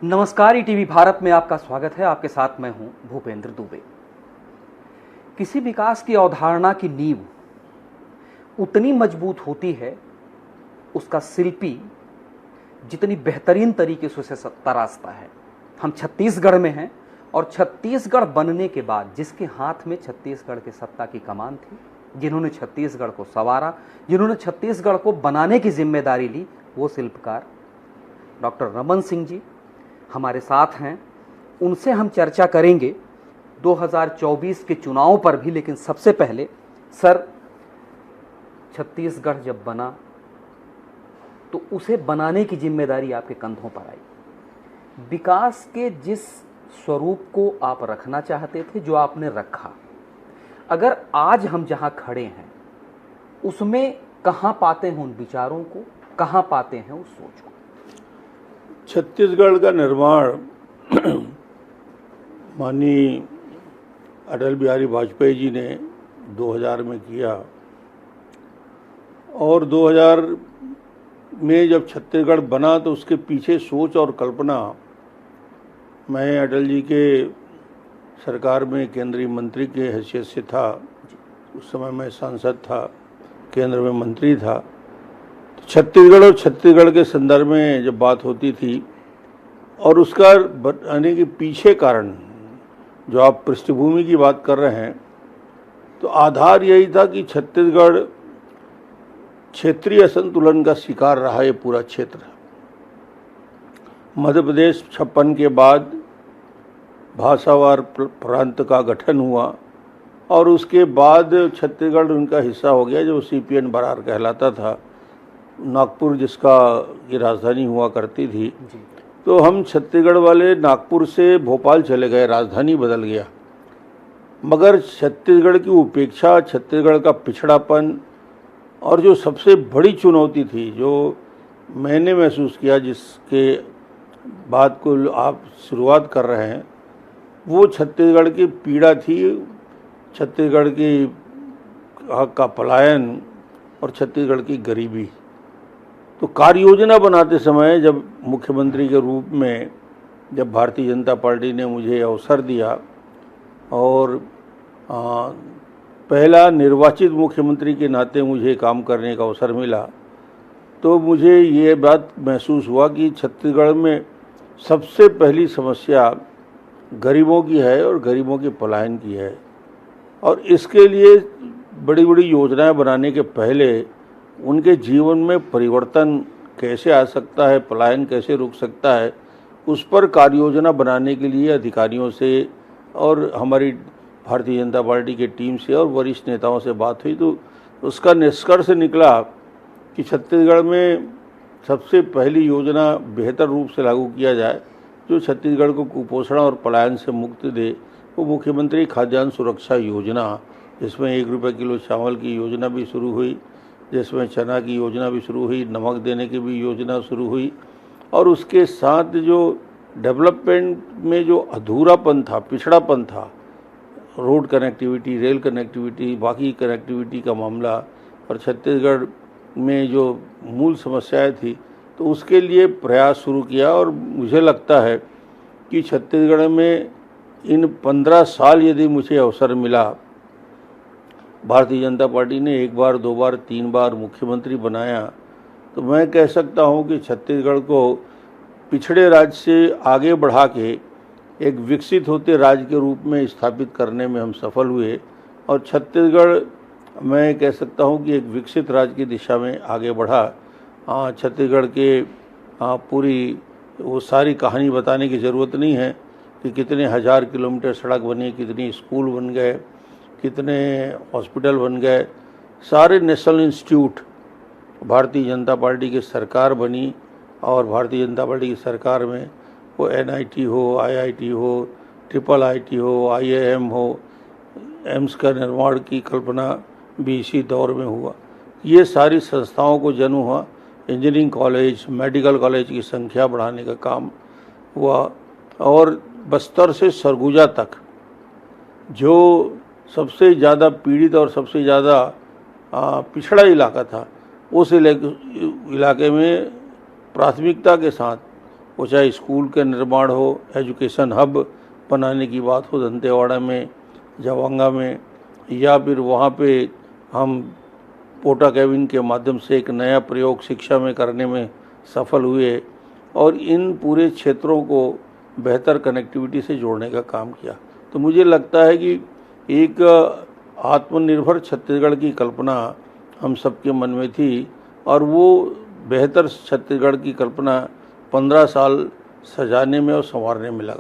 नमस्कार, ईटीवी भारत में आपका स्वागत है। आपके साथ मैं हूं भूपेंद्र दुबे। किसी विकास की अवधारणा की नींव उतनी मजबूत होती है उसका शिल्पी जितनी बेहतरीन तरीके से उसे तराशता है। हम छत्तीसगढ़ में हैं और छत्तीसगढ़ बनने के बाद जिसके हाथ में छत्तीसगढ़ के सत्ता की कमान थी, जिन्होंने छत्तीसगढ़ को संवारा, जिन्होंने छत्तीसगढ़ को बनाने की जिम्मेदारी ली, वो शिल्पकार डॉक्टर रमन सिंह जी हमारे साथ हैं। उनसे हम चर्चा करेंगे 2024 के चुनाव पर भी। लेकिन सबसे पहले सर, छत्तीसगढ़ जब बना तो उसे बनाने की जिम्मेदारी आपके कंधों पर आई। विकास के जिस स्वरूप को आप रखना चाहते थे, जो आपने रखा, अगर आज हम जहां खड़े हैं उसमें कहां पाते हैं उन विचारों को, कहां पाते हैं उस सोच को? छत्तीसगढ़ का निर्माण माननीय अटल बिहारी वाजपेयी जी ने 2000 में किया और 2000 में जब छत्तीसगढ़ बना तो उसके पीछे सोच और कल्पना, मैं अटल जी के सरकार में केंद्रीय मंत्री के हैसियत से था। उस समय मैं सांसद था, केंद्र में मंत्री था। छत्तीसगढ़ और छत्तीसगढ़ के संदर्भ में जब बात होती थी और उसका आने के पीछे कारण, जो आप पृष्ठभूमि की बात कर रहे हैं, तो आधार यही था कि छत्तीसगढ़ क्षेत्रीय असंतुलन का शिकार रहा। ये पूरा क्षेत्र मध्य प्रदेश 56 के बाद भाषावार प्रांत का गठन हुआ और उसके बाद छत्तीसगढ़ उनका हिस्सा हो गया, जो सीपीएन बरार कहलाता था। नागपुर जिसका की राजधानी हुआ करती थी, तो हम छत्तीसगढ़ वाले नागपुर से भोपाल चले गए, राजधानी बदल गया। मगर छत्तीसगढ़ की उपेक्षा, छत्तीसगढ़ का पिछड़ापन और जो सबसे बड़ी चुनौती थी, जो मैंने महसूस किया, जिसके बात को आप शुरुआत कर रहे हैं, वो छत्तीसगढ़ की पीड़ा थी। छत्तीसगढ़ की का पलायन और छत्तीसगढ़ की गरीबी। तो कार्य योजना बनाते समय जब मुख्यमंत्री के रूप में जब भारतीय जनता पार्टी ने मुझे अवसर दिया और पहला निर्वाचित मुख्यमंत्री के नाते मुझे काम करने का अवसर मिला, तो मुझे ये बात महसूस हुआ कि छत्तीसगढ़ में सबसे पहली समस्या गरीबों की है और गरीबों के पलायन की है। और इसके लिए बड़ी बड़ी योजनाएं बनाने के पहले उनके जीवन में परिवर्तन कैसे आ सकता है, पलायन कैसे रुक सकता है, उस पर कार्य योजना बनाने के लिए अधिकारियों से और हमारी भारतीय जनता पार्टी के टीम से और वरिष्ठ नेताओं से बात हुई। तो उसका निष्कर्ष निकला कि छत्तीसगढ़ में सबसे पहली योजना बेहतर रूप से लागू किया जाए, जो छत्तीसगढ़ को कुपोषण और पलायन से मुक्ति दे, वो मुख्यमंत्री खाद्यान्न सुरक्षा योजना, जिसमें 1 रुपये किलो चावल की योजना भी शुरू हुई, जिसमें चना की योजना भी शुरू हुई, नमक देने की भी योजना शुरू हुई। और उसके साथ जो डेवलपमेंट में जो अधूरापन था, पिछड़ापन था, रोड कनेक्टिविटी, रेल कनेक्टिविटी, बाकी कनेक्टिविटी का मामला और छत्तीसगढ़ में जो मूल समस्याएं थी, तो उसके लिए प्रयास शुरू किया। और मुझे लगता है कि छत्तीसगढ़ में इन 15 साल यदि मुझे अवसर मिला, भारतीय जनता पार्टी ने 1 बार, 2 बार, 3 बार मुख्यमंत्री बनाया, तो मैं कह सकता हूं कि छत्तीसगढ़ को पिछड़े राज्य से आगे बढ़ा के एक विकसित होते राज्य के रूप में स्थापित करने में हम सफल हुए। और छत्तीसगढ़, मैं कह सकता हूं कि एक विकसित राज्य की दिशा में आगे बढ़ा। छत्तीसगढ़ के पूरी वो सारी कहानी बताने की ज़रूरत नहीं है कि कितने हज़ार किलोमीटर सड़क बनी, कितनी स्कूल बन गए, कितने हॉस्पिटल बन गए। सारे national institute Bharatiya Janata party की सरकार बनी और भारतीय जनता पार्टी की सरकार में वो NIT हो, IIT हो, IIIT हो, IIM हो, एम्स का निर्माण की कल्पना भी इसी दौर में हुआ। ये सारी संस्थाओं को जन्म हुआ। इंजीनियरिंग कॉलेज, मेडिकल कॉलेज की संख्या बढ़ाने का काम हुआ। और बस्तर से सरगुजा तक जो सबसे ज़्यादा पीड़ित और सबसे ज़्यादा पिछड़ा इलाका था, उस इलाके में प्राथमिकता के साथ वो चाहे स्कूल के निर्माण हो, एजुकेशन हब बनाने की बात हो दंतेवाड़ा में, जवांगा में, या फिर वहाँ पे हम पोटा कैबिन के माध्यम से एक नया प्रयोग शिक्षा में करने में सफल हुए और इन पूरे क्षेत्रों को बेहतर कनेक्टिविटी से जोड़ने का काम किया। तो मुझे लगता है कि एक आत्मनिर्भर छत्तीसगढ़ की कल्पना हम सबके मन में थी और वो बेहतर छत्तीसगढ़ की कल्पना 15 साल सजाने में और संवारने में लगा।